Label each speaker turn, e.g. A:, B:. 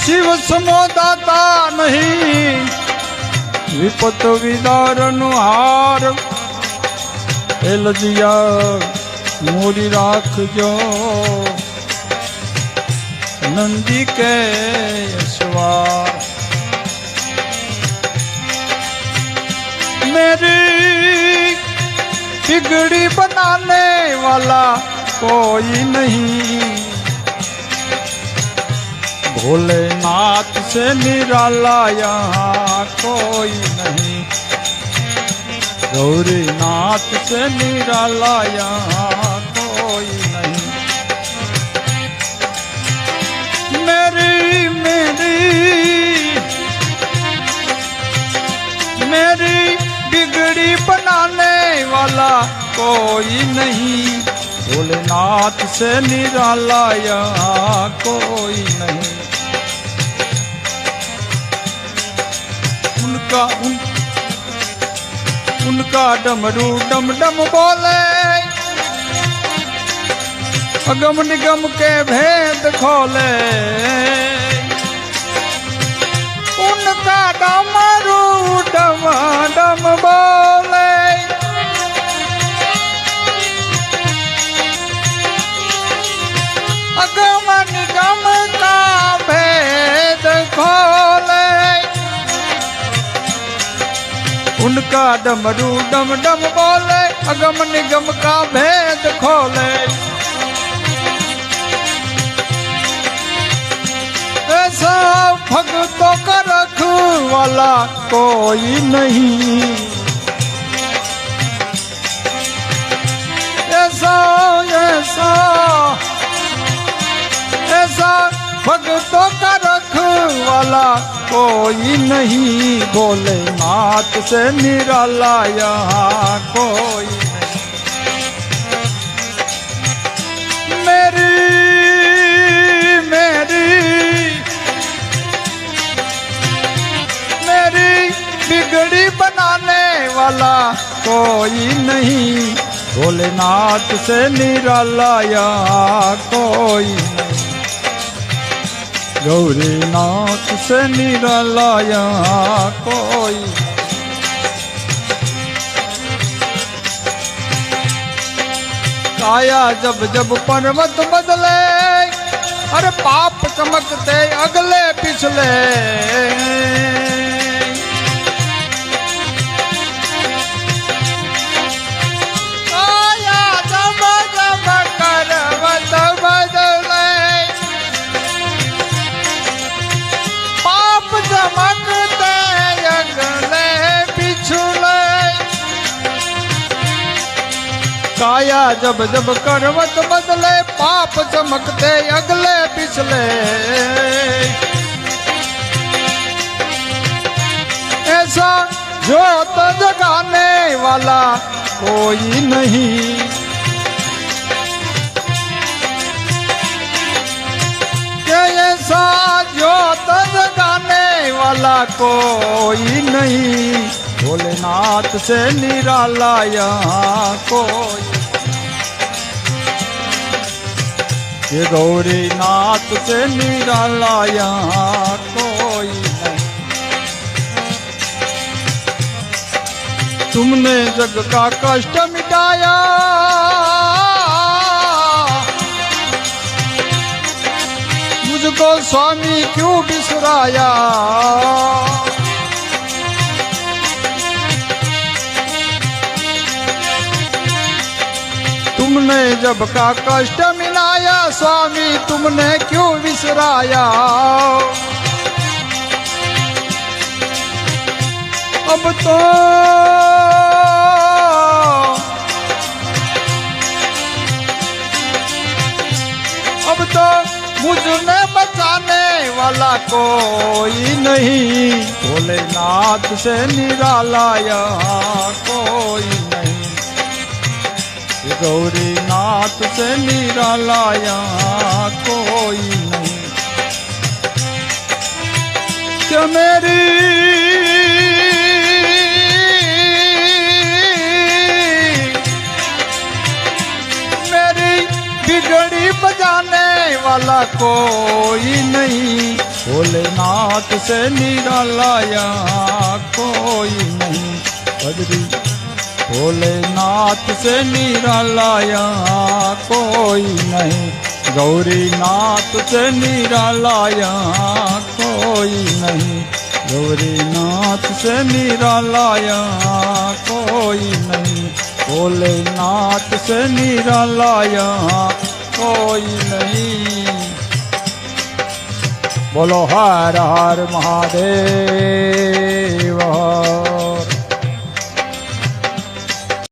A: शिव समो दाता नहीं, विपत विदारनु हार। एलजिया मोरी राखजो नंदी के सवार। मेरी बिगड़ी बनाने वाला कोई नहीं, भोलेनाथ से निराला यहाँ कोई नहीं, गौरीनाथ से निराला यहाँ कोई नहीं। मेरी मेरी मेरी बिगड़ी बनाने वाला कोई नहीं, भोलेनाथ से निराला यहाँ कोई नहीं। उनका डमरू डम डम बोले, अगम निगम के भेद खोले। उनका डमरू डम डम बोले, अगम निगम का भेद खोले। उनका डमरू डम डम बोले, अगम निगम का भेद खोले। ऐसा भक्तों का रखवाला कोई नहीं, ऐसा ऐसा ऐसा भक्तों का रखवाला कोई नहीं, भोलेनाथ से निराला यहाँ कोई नहीं। मेरी मेरी मेरी बिगड़ी बनाने वाला कोई नहीं, भोलेनाथ से निराला यहाँ कोई नहीं, गौरीनाथ से निराला यहाँ कोई। काया जब जब पर्वत बदले, अरे पाप चमकते अगले पिछले। काया जब जब पर्वत बदले, चमकते अगले पिछले। काया जब जब करवट बदले, पाप चमकते अगले पिछले। ऐसा ज्योत जगाने वाला कोई नहीं, ऐसा ज्योत जगाने वाला कोई नहीं, भोलेनाथ से निराला यहाँ कोई। ये गौरीनाथ से निराला यहाँ कोई नहीं। तुमने जग का कष्ट मिटाया, मुझको स्वामी क्यों बिसराया। तुमने जब का कष्ट मिलाया, स्वामी तुमने क्यों बिसराया। अब तो मुझने बचाने वाला कोई नहीं, भोलेनाथ से निराला यहाँ कोई नहीं, गौरीनाथ से निराला यहाँ कोई नहीं। क्या मेरी बिगड़ी बजाने वाला कोई नहीं, भोलेनाथ से निराला यहाँ कोई नहीं। बद्री भोलेनाथ से निराला यहाँ कोई नहीं, गौरीनाथ से निराला यहाँ कोई नहीं, गौरीनाथ से निराला यहाँ कोई नहीं, भोलेनाथ से निराला यहाँ कोई नहीं। बोलो हर हर महादेव।